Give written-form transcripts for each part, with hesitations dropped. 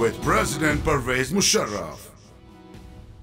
with President Pervez Musharraf।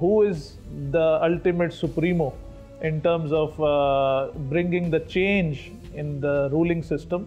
who is the ultimate supremo in terms of bringing the change in the ruling system।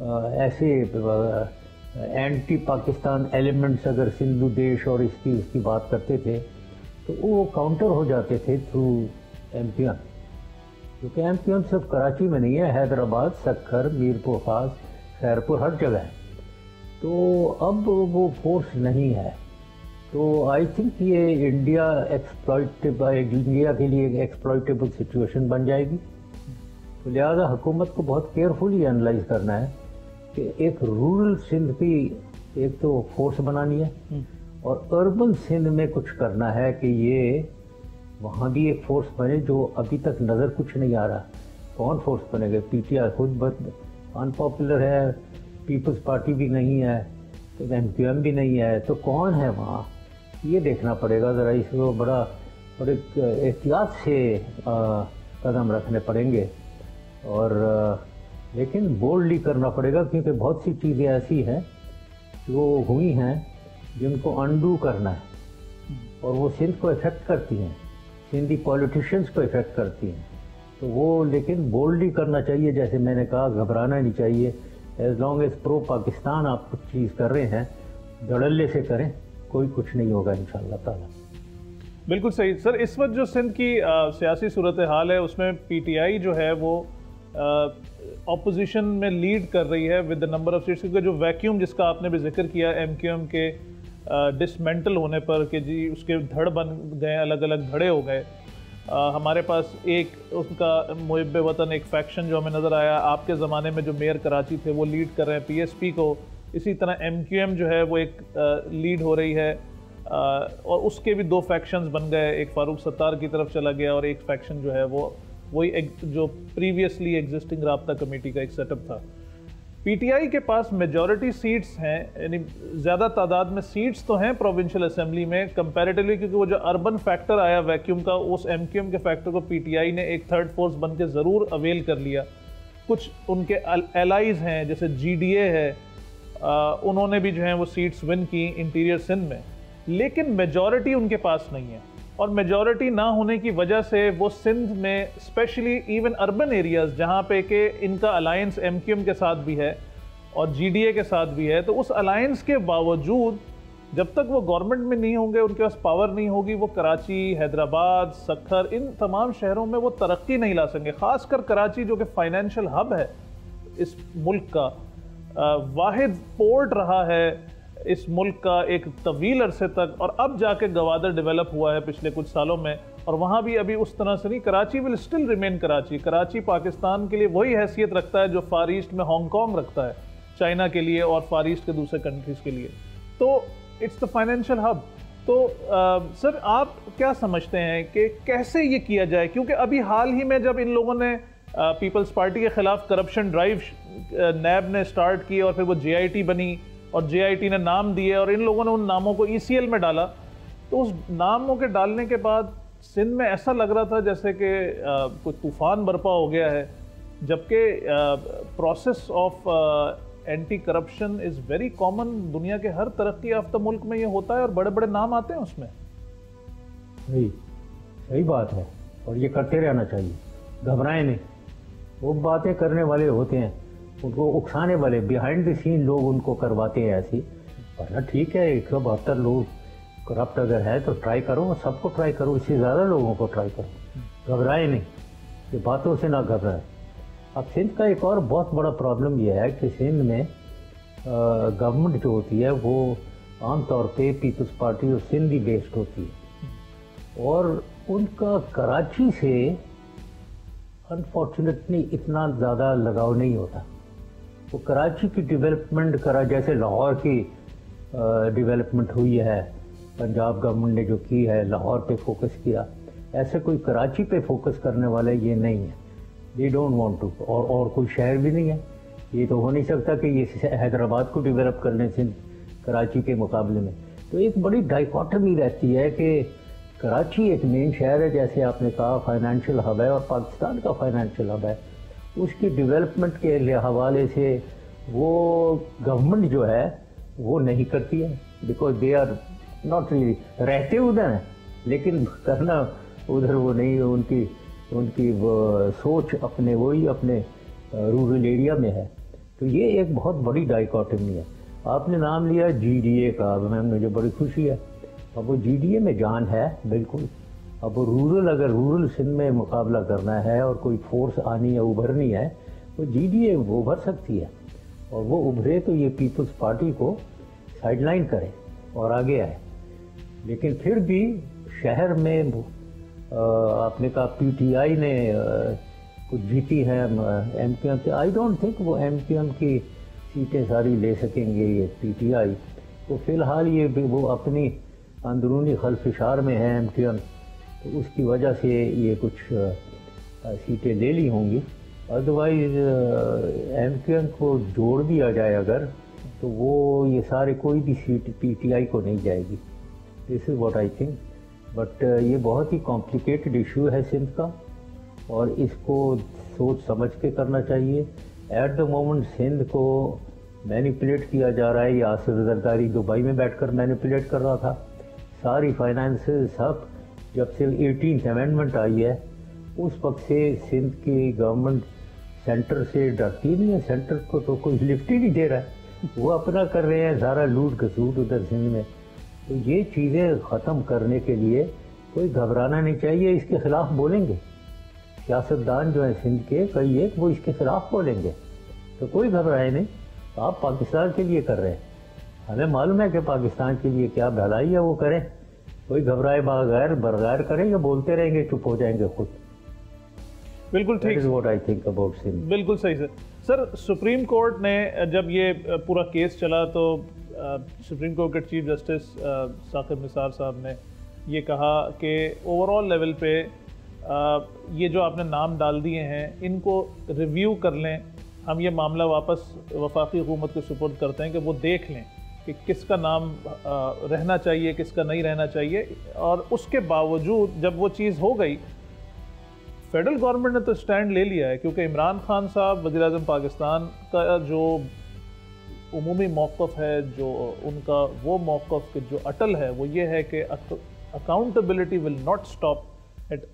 ایسے anti Pakistan elements اگر سندھو دیش اور اس کی بات کرتے تھے تو وہ کاؤنٹر ہو جاتے تھے تھرو ایم کیو ایم، کیونکہ ایم کیو ایم صرف کراچی میں نہیں ہے، حیدرآباد، سکھر، میرپور خاص، خیرپور، ہر جگہ ہے. تو اب وہ فورس نہیں ہے. تو آئی تھنک یہ انڈیا کے لیے ایک ایکسپلائٹیبل سچویشن بن جائے گی. تو لہٰذا حکومت کو بہت کیئرفلی انالائز کرنا ہے کہ ایک رورل سندھ کی ایک تو فورس بنانی ہے اور اربن سندھ میں کچھ کرنا ہے کہ یہ وہاں بھی ایک فورس بنے جو ابھی تک نظر کچھ نہیں آ رہا. کون فورس بنے گا؟ پی ٹی آئی خود ان پاپولر ہے، پیپلز پارٹی بھی نہیں ہے، ایم کیو ایم بھی نہیں ہے، تو کون ہے وہاں؟ یہ دیکھنا پڑے گا ذرا. اس کو بڑے احتیاط سے قدم رکھنے پڑیں گے اور لیکن بولڈلی کرنا پڑے گا، کیونکہ بہت سی چیزیں ایسی ہیں جو ہوئی ہیں جن کو انڈو کرنا ہے اور وہ سندھ کو افیکٹ کرتی ہیں، سندھی پولیٹیشینس کو افیکٹ کرتی ہیں. تو وہ لیکن بولڈلی کرنا چاہیے، جیسے میں نے کہا گھبرانا نہیں چاہیے. ایز لانگ ایز پرو پاکستان آپ کچھ چیز کر رہے ہیں دھڑلے سے کریں، کوئی کچھ نہیں ہوگا انشاءاللہ تعالیٰ. بالکل صحیح سر. اس وقت جو سندھ کی سیاسی صورتحال ہے اس میں پی ٹی آئی جو ہے وہ اپوزیشن میں لیڈ کر رہی ہے with the number of seats, کیونکہ جو ویکیوم جس کا آپ نے بھی ذکر کیا ایم کیو ایم کے ڈسمینٹل ہونے پر کہ جی اس کے دھڑ بن گئے، الگ الگ دھڑے ہو گئے. ہمارے پاس ایک ان کا محب وطن ایک فیکشن جو ہمیں نظر آیا آپ کے زمانے میں، جو میئر کراچی تھے وہ لیڈ کر رہے ہیں پی ایس پی کو. اسی طرح ایم کیو ایم جو ہے وہ ایک لیڈ ہو رہی ہے اور اس کے بھی دو فیکشنز بن گئے، ایک فاروق ستار کی طرف چلا گیا اور ایک فیکشن جو ہے وہ وہی جو پریویسلی ایگزسٹنگ رابطہ کمیٹی کا ایک سیٹ اپ تھا. پی ٹی آئی کے پاس میجورٹی سیٹس ہیں، یعنی زیادہ تعداد میں سیٹس تو ہیں پروونشل اسمبلی میں کمپیریٹیولی، کیونکہ وہ جو اربن فیکٹر آیا ویکیوم کا اس ایم کیو ایم کے فیکٹر کو پی ٹی آئی نے ایک تھرڈ فورس بن کے ضرور اویل کر لیا. کچھ ان کے الائز ہیں جیسے جی ڈی اے ہے، انہوں نے بھی جو ہیں وہ سیٹس ون کی انٹیریئر سندھ میں، لیکن میجورٹی ان کے پاس نہیں ہے. اور میجورٹی نہ ہونے کی وجہ سے وہ سندھ میں اسپیشلی ایون اربن ایریاز جہاں پہ کہ ان کا الائنس ایم کیو ایم کے ساتھ بھی ہے اور جی ڈی اے کے ساتھ بھی ہے، تو اس الائنس کے باوجود جب تک وہ گورنمنٹ میں نہیں ہوں گے، ان کے پاس پاور نہیں ہوگی، وہ کراچی، حیدرآباد، سکھر، ان تمام شہروں میں وہ ترقی نہیں لا سکیں گے. خاص کر کراچی جو کہ فائنینشیل ہب ہے اس ملک کا، واحد پورٹ رہا ہے اس ملک کا ایک طویل عرصے تک، اور اب جا کے گوادر ڈیولپ ہوا ہے پچھلے کچھ سالوں میں، اور وہاں بھی ابھی اس طرح سے نہیں. Karachi will still remain Karachi. Karachi Pakistan کے لیے وہی حیثیت رکھتا ہے جو فار ایسٹ میں ہانگ کانگ رکھتا ہے چائنا کے لیے اور فار ایسٹ کے دوسرے کنٹریز کے لیے. تو اٹس دا فائنینشیل ہب. تو سر آپ کیا سمجھتے ہیں کہ کیسے یہ کیا جائے؟ کیونکہ ابھی حال ہی میں جب ان لوگوں نے پیپلز پارٹی کے خلاف کرپشن ڈرائیو نیب نے سٹارٹ کی اور پھر وہ جے آئی ٹی بنی اور جے آئی ٹی نے نام دیے اور ان لوگوں نے ان ناموں کو ای سی ایل میں ڈالا، تو اس ناموں کے ڈالنے کے بعد سندھ میں ایسا لگ رہا تھا جیسے کہ کوئی طوفان برپا ہو گیا ہے، جبکہ process of anti corruption is very common. دنیا کے ہر ترقی یافتہ ملک میں یہ ہوتا ہے اور بڑے بڑے نام آتے ہیں اس میں. صحیح بات ہے اور یہ کرتے رہنا چاہیے، گھبرائیں نہیں. وہ باتیں کرنے والے ہوتے ہیں، ان کو اکسانے والے بیہائنڈ دی سین لوگ ان کو کرواتے ہیں ایسی. ورنہ ٹھیک ہے 172 لوگ کرپٹ اگر ہے تو ٹرائی کرو، سب کو ٹرائی کرو، اس سے زیادہ لوگوں کو ٹرائی کرو. گھبرائے نہیں، یہ باتوں سے نہ گھبرائے. اب سندھ کا ایک اور بہت بڑا پرابلم یہ ہے کہ سندھ میں گورنمنٹ جو ہوتی ہے وہ عام طور پہ پیپلز پارٹی اور سندھی بیسڈ ہوتی ہے، اور ان کا کراچی سے انفارچونیٹلی اتنا زیادہ لگاؤ نہیں ہوتا. وہ کراچی کی ڈیولپمنٹ جیسے لاہور کی ڈیولپمنٹ ہوئی ہے، پنجاب گورنمنٹ نے جو کی ہے لاہور پہ فوکس کیا، ایسے کوئی کراچی پہ فوکس کرنے والے یہ نہیں ہے. They don't want to. اور کوئی شہر بھی نہیں ہے. یہ تو ہو نہیں سکتا کہ یہ حیدرآباد کو ڈیولپ کر لیں سندھ کراچی کے مقابلے میں. تو ایک بڑی ڈائیکاٹمی رہتی ہے کہ کراچی ایک مین شہر ہے، جیسے آپ نے کہا فائنینشیل ہب ہے اور پاکستان کا فائنینشیل ہب ہے. اس کی ڈیولپمنٹ کے حوالے سے وہ گورنمنٹ جو ہے وہ نہیں کرتی ہے، because they are not really. رہتے ادھر ہیں لیکن کرنا ادھر وہ نہیں. ان کی وہ سوچ اپنے وہی اپنے رورل ایریا میں ہے. تو یہ ایک بہت بڑی ڈائیکاٹمی ہے. آپ نے نام لیا جی ڈی اے کا, مجھے بڑی خوشی ہے. اب وہ جی ڈی اے میں جان ہے بالکل. اب وہ اگر رورل سندھ میں مقابلہ کرنا ہے اور کوئی فورس آنی ہے, ابھرنی ہے, تو جی ڈی اے وہ ابھر سکتی ہے. اور وہ ابھرے تو یہ پیپلز پارٹی کو سائڈ لائن کرے اور آگے آئے. لیکن پھر بھی شہر میں آپ نے کہا پی ٹی آئی نے کچھ جیتی ہے ایم کیو ایم سے. آئی ڈونٹ تھنک وہ ایم کیو ایم کی سیٹیں ساری لے سکیں گے یہ پی ٹی آئی. تو فی الحال یہ وہ اپنی اندرونی خلفشار میں ہے ایم کیو ایم, تو اس کی وجہ سے یہ کچھ سیٹیں لے لی ہوں گی. ادروائز ایم کیو ایم کو جوڑ دیا جائے اگر, تو وہ یہ سارے کوئی بھی سیٹ پی ٹی آئی کو نہیں جائے گی. This is what I think. But یہ بہت ہی کمپلیکیٹڈ ایشو ہے سندھ کا, اور اس کو سوچ سمجھ کے کرنا چاہیے. ایٹ دا مومنٹ سندھ کو مینیپولیٹ کیا جا رہا ہے. یہ آصف زرداری دبئی میں بیٹھ کر مینیپولیٹ کر رہا تھا. ساری فائنانسز سب جب سے 18th امینڈمنٹ آئی ہے اس وقت سے سندھ کی گورنمنٹ سینٹر سے ڈرتی نہیں ہے. سینٹر کو تو کوئی لفٹ ہی نہیں دے رہا ہے, وہ اپنا کر رہے ہیں سارا لوٹ کھسوٹ ادھر سندھ میں. تو یہ چیزیں ختم کرنے کے لیے کوئی گھبرانا نہیں چاہیے. اس کے خلاف بولیں گے سیاستدان جو ہیں سندھ کے کئی ایک, وہ اس کے خلاف بولیں گے, تو کوئی گھبرائے نہیں. آپ پاکستان کے لیے کر رہے ہیں, ہمیں معلوم ہے کہ پاکستان کے لیے کیا بھلائی ہے, وہ کریں. کوئی گھبرائے بغیر برغیر کریں یا بولتے رہیں گے چپ ہو جائیں گے خود. بالکل ٹھیک, بالکل صحیح سر. سپریم کورٹ نے جب یہ پورا کیس چلا تو سپریم کورٹ کے چیف جسٹس ثاقب نثار صاحب نے یہ کہا کہ اوور آل لیول پہ یہ جو آپ نے نام ڈال دیے ہیں ان کو ریویو کر لیں. ہم یہ معاملہ واپس وفاقی حکومت کو سپرد کرتے ہیں کہ وہ دیکھ لیں کہ کس کا نام رہنا چاہیے کس کا نہیں رہنا چاہیے. اور اس کے باوجود جب وہ چیز ہو گئی, فیڈرل گورنمنٹ نے تو سٹینڈ لے لیا ہے, کیونکہ عمران خان صاحب وزیر اعظم پاکستان کا جو عمومی موقف ہے, جو ان کا وہ موقف کہ جو اٹل ہے, وہ یہ ہے کہ accountability will not stop at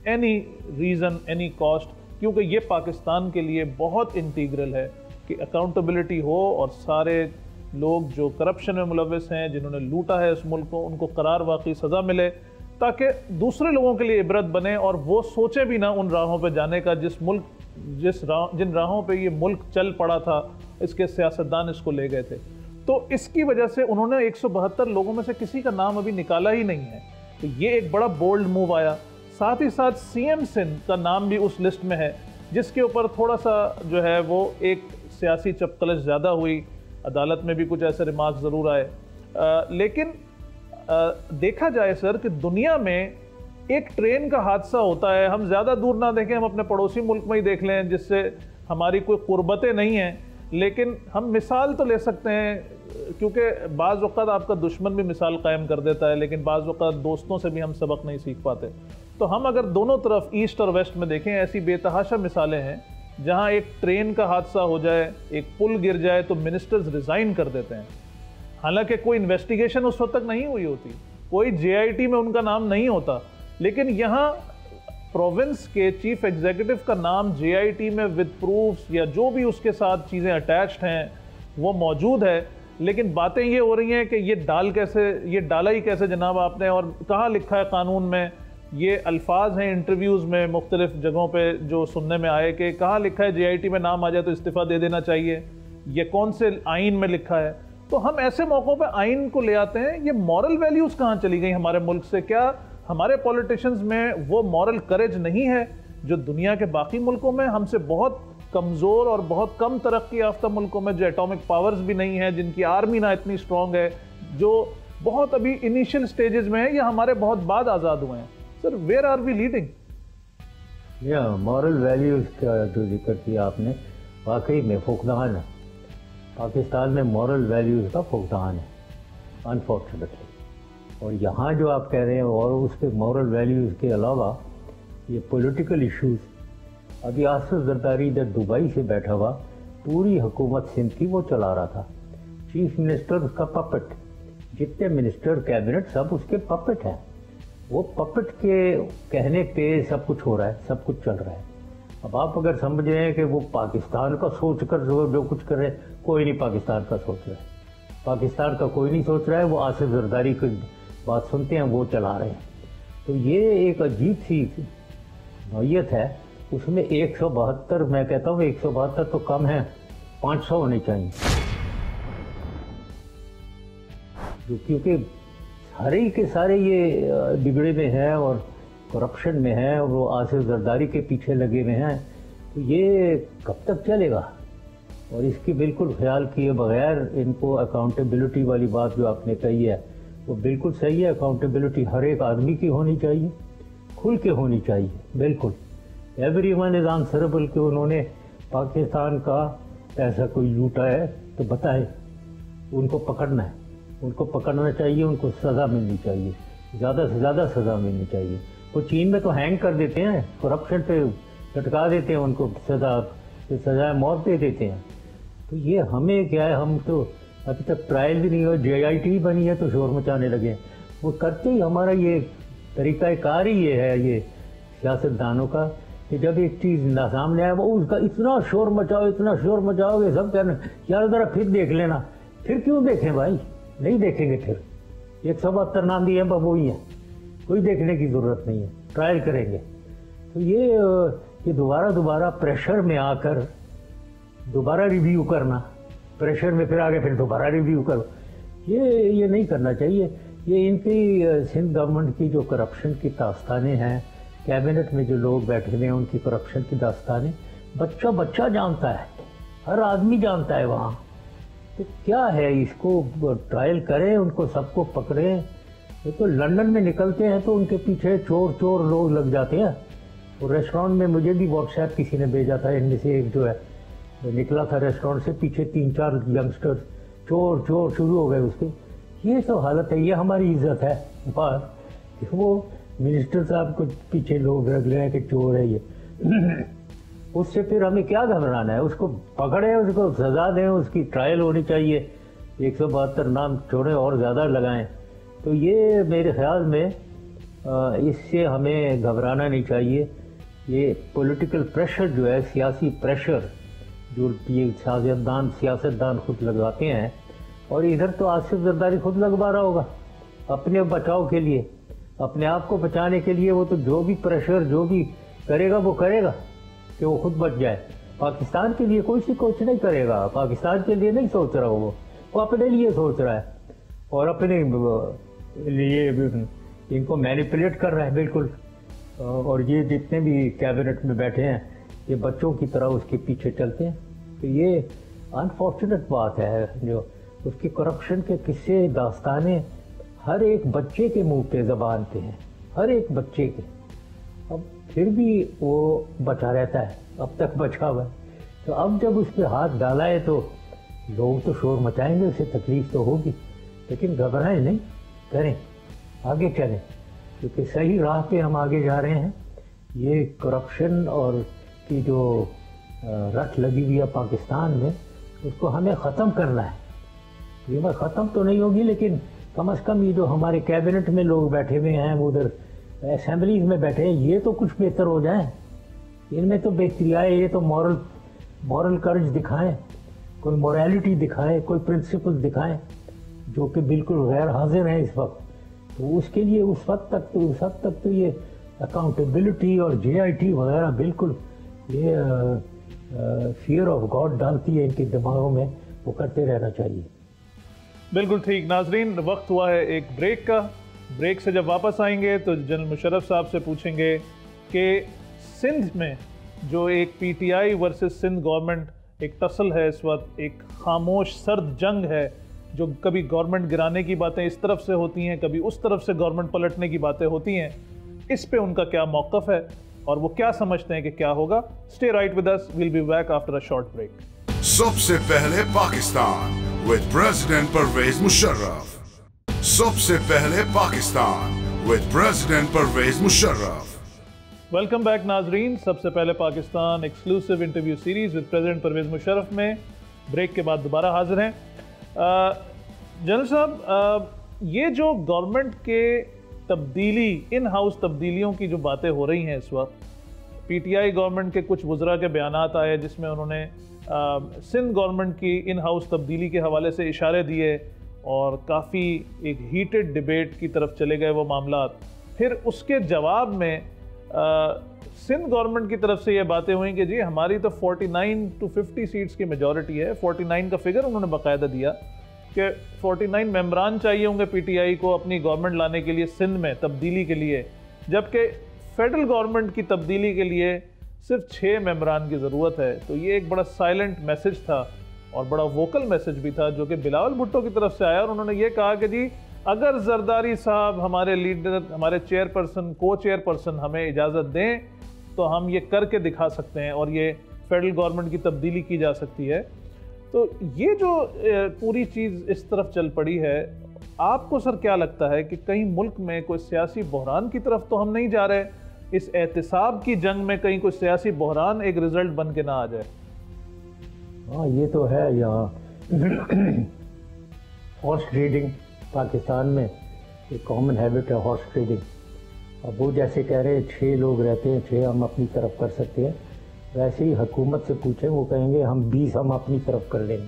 any reason any cost, کیونکہ یہ پاکستان کے لیے بہت انٹیگرل ہے کہ اکاؤنٹیبلٹی ہو اور سارے لوگ جو کرپشن میں ملوث ہیں, جنہوں نے لوٹا ہے اس ملک کو, ان کو قرار واقعی سزا ملے, تاکہ دوسرے لوگوں کے لیے عبرت بنے اور وہ سوچے بھی نہ ان راہوں پہ جانے کا جن راہوں پہ یہ ملک چل پڑا تھا, اس کے سیاستدان اس کو لے گئے تھے. تو اس کی وجہ سے انہوں نے 172 لوگوں میں سے کسی کا نام ابھی نکالا ہی نہیں ہے. تو یہ ایک بڑا بولڈ موو آیا. ساتھ ہی ساتھ سی ایم سندھ کا نام بھی اس لسٹ میں ہے, جس کے اوپر تھوڑا سا جو ہے وہ ایک سیاسی چپقلش زیادہ ہوئی. عدالت میں بھی کچھ ایسے ریمارک ضرور آئے. لیکن دیکھا جائے سر کہ دنیا میں ایک ٹرین کا حادثہ ہوتا ہے, ہم زیادہ دور نہ دیکھیں, ہم اپنے پڑوسی ملک میں ہی دیکھ لیں جس سے ہماری کوئی قربتیں نہیں ہیں, لیکن ہم مثال تو لے سکتے ہیں, کیونکہ بعض وقت آپ کا دشمن بھی مثال قائم کر دیتا ہے, لیکن بعض وقت دوستوں سے بھی ہم سبق نہیں سیکھ پاتے. تو ہم اگر دونوں طرف ایسٹ اور ویسٹ میں دیکھیں, ایسی بے تحاشا مثالیں ہیں جہاں ایک ٹرین کا حادثہ ہو جائے, ایک پل گر جائے تو منسٹرز ریزائن کر دیتے ہیں, حالانکہ کوئی انویسٹیگیشن اس وقت تک نہیں ہوئی ہوتی, کوئی جے آئی ٹی میں ان کا نام نہیں ہوتا. لیکن یہاں پروونس کے چیف ایگزیکٹو کا نام جے آئی ٹی میں ود پروفس یا جو بھی اس کے ساتھ چیزیں اٹیچڈ ہیں وہ موجود ہے. لیکن باتیں یہ ہو رہی ہیں کہ یہ ڈالا ہی کیسے جناب آپ نے, اور کہاں لکھا ہے قانون میں, یہ الفاظ ہیں انٹرویوز میں مختلف جگہوں پہ جو سننے میں آئے کہ کہاں لکھا ہے جے آئی ٹی میں نام آ جائے تو استعفیٰ دے دینا چاہیے, یہ کون سے آئین میں لکھا ہے. تو ہم ایسے موقعوں پہ آئین کو لے آتے ہیں. یہ مورل ویلیوز کہاں چلی گئی ہمارے ملک سے؟ کیا ہمارے پولیٹیشنز میں وہ مورل کریج نہیں ہے جو دنیا کے باقی ملکوں میں, ہم سے بہت کمزور اور بہت کم ترقی یافتہ ملکوں میں جو ایٹامک پاورز بھی نہیں ہیں, جن کی آرمی نہ اتنی اسٹرانگ ہے, جو بہت ابھی انیشیل سٹیجز میں ہیں, یا ہمارے بہت بعد آزاد ہوئے ہیں؟ Sir where are we leading? Moral values کا جو ذکر کیا آپ نے, واقعی میں فقدان ہے. پاکستان میں مورل ویلیوز کا فقدان ہے انفارچونیٹلی. اور یہاں جو آپ کہہ رہے ہیں, اور اس کے مورل ویلیوز کے علاوہ یہ پولیٹیکل ایشوز, ابھی آصف زرداری ادھر دبئی سے بیٹھا ہوا, پوری حکومت سندھ کی وہ چلا رہا تھا, چیف منسٹر اس کا پپٹ, جتنے منسٹر کیبنٹ سب اس کے پپٹ ہیں. وہ پپٹ کے کہنے پہ سب کچھ ہو رہا ہے, سب کچھ چل رہا ہے. اب آپ اگر سمجھ رہے ہیں کہ وہ پاکستان کا سوچ کر جو کچھ کر رہے ہیں، کوئی نہیں پاکستان کا سوچ رہا ہے، پاکستان کا کوئی نہیں سوچ رہا ہے، وہ آصف زرداری کی بات سنتے ہیں، وہ چلا رہے ہیں۔ تو یہ ایک عجیب سی نوعیت ہے، اس میں 172، میں کہتا ہوں 172 تو کم ہے، 500 ہونے چاہیے، کیونکہ سارے کے سارے یہ بگڑے میں ہیں اور کرپشن میں ہیں، اور وہ آصف زرداری کے پیچھے لگے ہوئے ہیں، تو یہ کب تک چلے گا؟ اور اس کی بالکل خیال کیے بغیر ان کو اکاؤنٹیبلٹی والی بات جو آپ نے کہی ہے وہ بالکل صحیح ہے، اکاؤنٹیبلٹی ہر ایک آدمی کی ہونی چاہیے، کھل کے ہونی چاہیے، بالکل ایوری ون از آنسریبل، کہ انہوں نے پاکستان کا پیسہ کوئی لوٹا ہے تو بتائے، ان کو پکڑنا ہے، ان کو پکڑنا چاہیے، ان کو سزا ملنی چاہیے، زیادہ سے زیادہ سزا ملنی چاہیے۔ وہ چین میں تو ہینگ کر دیتے ہیں، کرپشن پہ لٹکا دیتے ہیں ان کو، سزائے موت دے دیتے ہیں۔ تو یہ ہمیں کیا ہے، ہم تو ابھی تک ٹرائل بھی نہیں ہوا، JIT بنی ہے تو شور مچانے لگے۔ وہ کرتے ہی ہمارا یہ طریقہ کار ہی یہ ہے، یہ سیاست دانوں کا، کہ جب ایک چیز سامنے آئے وہ اس کا اتنا شور مچاؤ، اتنا شور مچاؤ کہ سب کہنا یار ذرا پھر دیکھ لینا۔ پھر کیوں دیکھیں بھائی؟ نہیں دیکھیں گے پھر، 172 نام دیے ہیں وہی ہیں، کوئی دیکھنے کی ضرورت نہیں ہے، ٹرائل کریں گے۔ تو یہ دوبارہ پریشر میں آ کر دوبارہ ریویو کرنا، پریشر میں پھر آگے پھر دوبارہ ریویو کرو، یہ نہیں کرنا چاہیے۔ یہ ان کی سندھ گورنمنٹ کی جو کرپشن کی داستانیں ہیں، کیبنٹ میں جو لوگ بیٹھے ہوئے ہیں ان کی کرپشن کی داستانیں بچہ جانتا ہے، ہر آدمی جانتا ہے وہاں۔ تو کیا ہے، اس کو ٹرائل کریں، ان کو سب کو پکڑیں۔ یہ تو لندن میں نکلتے ہیں تو ان کے پیچھے چور لوگ لگ جاتے ہیں۔ اور ریسٹورینٹ میں مجھے بھی واٹس ایپ کسی نے بھیجا تھا، ان میں سے ایک جو ہے نکلا تھا ریسٹورینٹ سے، پیچھے 3-4 ینگسٹر چور شروع ہو گئے اس کے۔ یہ تو حالت ہے، یہ ہماری عزت ہے بات، وہ منسٹر صاحب کو پیچھے لوگ رکھ لے ہیں کہ چور ہے یہ۔ اس سے پھر ہمیں کیا گھبرانا ہے؟ اس کو پکڑیں، اس کو سزا دیں، اس کی ٹرائل ہونی چاہیے، 172 نام چھوڑیں اور زیادہ لگائیں۔ تو یہ میرے خیال میں اس سے ہمیں گھبرانا نہیں چاہیے۔ یہ پولیٹیکل پریشر جو ہے، سیاسی پریشر جو یہ سیاستدان خود لگاتے ہیں، اور ادھر تو آصف زرداری خود لگوا رہا ہوگا اپنے بچاؤ کے لیے، اپنے آپ کو بچانے کے لیے۔ وہ تو جو بھی پریشر جو بھی کرے گا وہ کرے گا کہ وہ خود بچ جائے۔ پاکستان کے لیے کوئی کوچ نہیں کرے گا، پاکستان کے لیے نہیں سوچ رہا وہ اپنے لیے سوچ رہا ہے، اور اپنے لیے ان کو مینیپولیٹ کر رہا ہے بالکل۔ اور یہ جتنے بھی کیبنٹ میں بیٹھے ہیں یہ بچوں کی طرح اس کے پیچھے چلتے ہیں۔ تو یہ انفارچونیٹ بات ہے، جو اس کی کرپشن کے قصے داستانیں ہر ایک بچے کے منہ پہ زبان پہ ہیں، ہر ایک بچے کے۔ اب پھر بھی وہ بچا رہتا ہے، اب تک بچا ہوا ہے۔ تو اب جب اس پہ ہاتھ ڈالا ہے تو لوگ تو شور مچائیں گے، اسے تکلیف تو ہوگی، لیکن گھبرائیں نہیں، کریں، آگے چلیں، کیونکہ صحیح راہ پہ ہم آگے جا رہے ہیں۔ یہ کرپشن اور کی جو رٹ لگی ہوئی ہے پاکستان میں، اس کو ہمیں ختم کرنا ہے۔ یہ بات ختم تو نہیں ہوگی، لیکن کم از کم یہ جو ہمارے کیبنٹ میں لوگ بیٹھے ہوئے ہیں، ادھر اسمبلیز میں بیٹھے ہیں، یہ تو کچھ بہتر ہو جائیں، ان میں تو بہتری آئے، یہ تو مورل کرج دکھائیں، کوئی موریلٹی دکھائیں، کوئی پرنسپل دکھائیں، جو کہ بالکل غیر حاضر ہیں اس وقت۔ تو اس کے لیے اس حد تک تو یہ اکاؤنٹیبلٹی اور JIT وغیرہ بالکل یہ فیئر آف گاڈ ڈالتی ہے ان کے دماغوں میں، وہ کرتے رہنا چاہیے۔ بالکل ٹھیک۔ ناظرین، وقت ہوا ہے ایک بریک کا۔ بریک سے جب واپس آئیں گے تو جنرل مشرف صاحب سے پوچھیں گے کہ سندھ میں جو ایک PTI ورسز سندھ گورنمنٹ ایک ٹسل ہے اس وقت، ایک خاموش سرد جنگ ہے، جو کبھی گورنمنٹ گرانے کی باتیں اس طرف سے ہوتی ہیں، کبھی اس طرف سے گورنمنٹ پلٹنے کی باتیں ہوتی ہیں، اس پہ ان کا کیا موقف ہے اور وہ کیا سمجھتے ہیں کہ کیا ہوگا۔ Stay right with us, we'll be back after a short break۔ سب سے پہلے Pakistan with President Pervez Musharraf۔ سب سے پہلے Pakistan with President Pervez Musharraf۔ Welcome back ناظرین، سب سے پہلے Pakistan exclusive interview series with president Pervez Musharraf میں بریک کے بعد دوبارہ حاضر ہیں۔ جنرل صاحب، یہ جو گورنمنٹ کے تبدیلی، ان ہاؤس تبدیلیوں کی جو باتیں ہو رہی ہیں اس وقت، پی ٹی آئی گورنمنٹ کے کچھ وزراء کے بیانات آئے جس میں انہوں نے سندھ گورنمنٹ کی ان ہاؤس تبدیلی کے حوالے سے اشارے دیے اور کافی ایک ہیٹڈ ڈیبیٹ کی طرف چلے گئے وہ معاملات. پھر اس کے جواب میں سندھ گورنمنٹ کی طرف سے یہ باتیں ہوئیں کہ جی ہماری تو 49 to 50 سیٹس کی میجورٹی ہے. 49 کا فگر انہوں نے باقاعدہ دیا کہ 49 ممبران چاہیے ہوں گے پی ٹی آئی کو اپنی گورنمنٹ لانے کے لیے سندھ میں تبدیلی کے لیے، جبکہ فیڈرل گورنمنٹ کی تبدیلی کے لیے صرف 6 ممبران کی ضرورت ہے. تو یہ ایک بڑا سائلنٹ میسج تھا اور بڑا ووکل میسج بھی تھا جو کہ بلاول بھٹو کی طرف سے آیا، اور انہوں نے یہ کہا کہ جی اگر زرداری صاحب ہمارے لیڈر، ہمارے چیئرپرسن، کو چیئرپرسن ہمیں اجازت دیں تو ہم یہ کر کے دکھا سکتے ہیں اور یہ فیڈرل گورنمنٹ کی تبدیلی کی جا سکتی ہے. تو یہ جو پوری چیز اس طرف چل پڑی ہے، آپ کو سر کیا لگتا ہے کہ کہیں ملک میں کوئی سیاسی بحران کی طرف تو ہم نہیں جا رہے؟ اس احتساب کی جنگ میں کہیں کوئی سیاسی بحران ایک رزلٹ بن کے نہ آ جائے؟ ہاں یہ تو ہے. یہاں ہارس ٹریڈنگ پاکستان میں ایک کامن ہیبٹ ہے، ہارس ٹریڈنگ. اب وہ جیسے کہہ رہے ہیں 6 لوگ رہتے ہیں، 6 ہم اپنی طرف کر سکتے ہیں، ویسے ہی حکومت سے پوچھیں وہ کہیں گے ہم 20 ہم اپنی طرف کر لیں گے.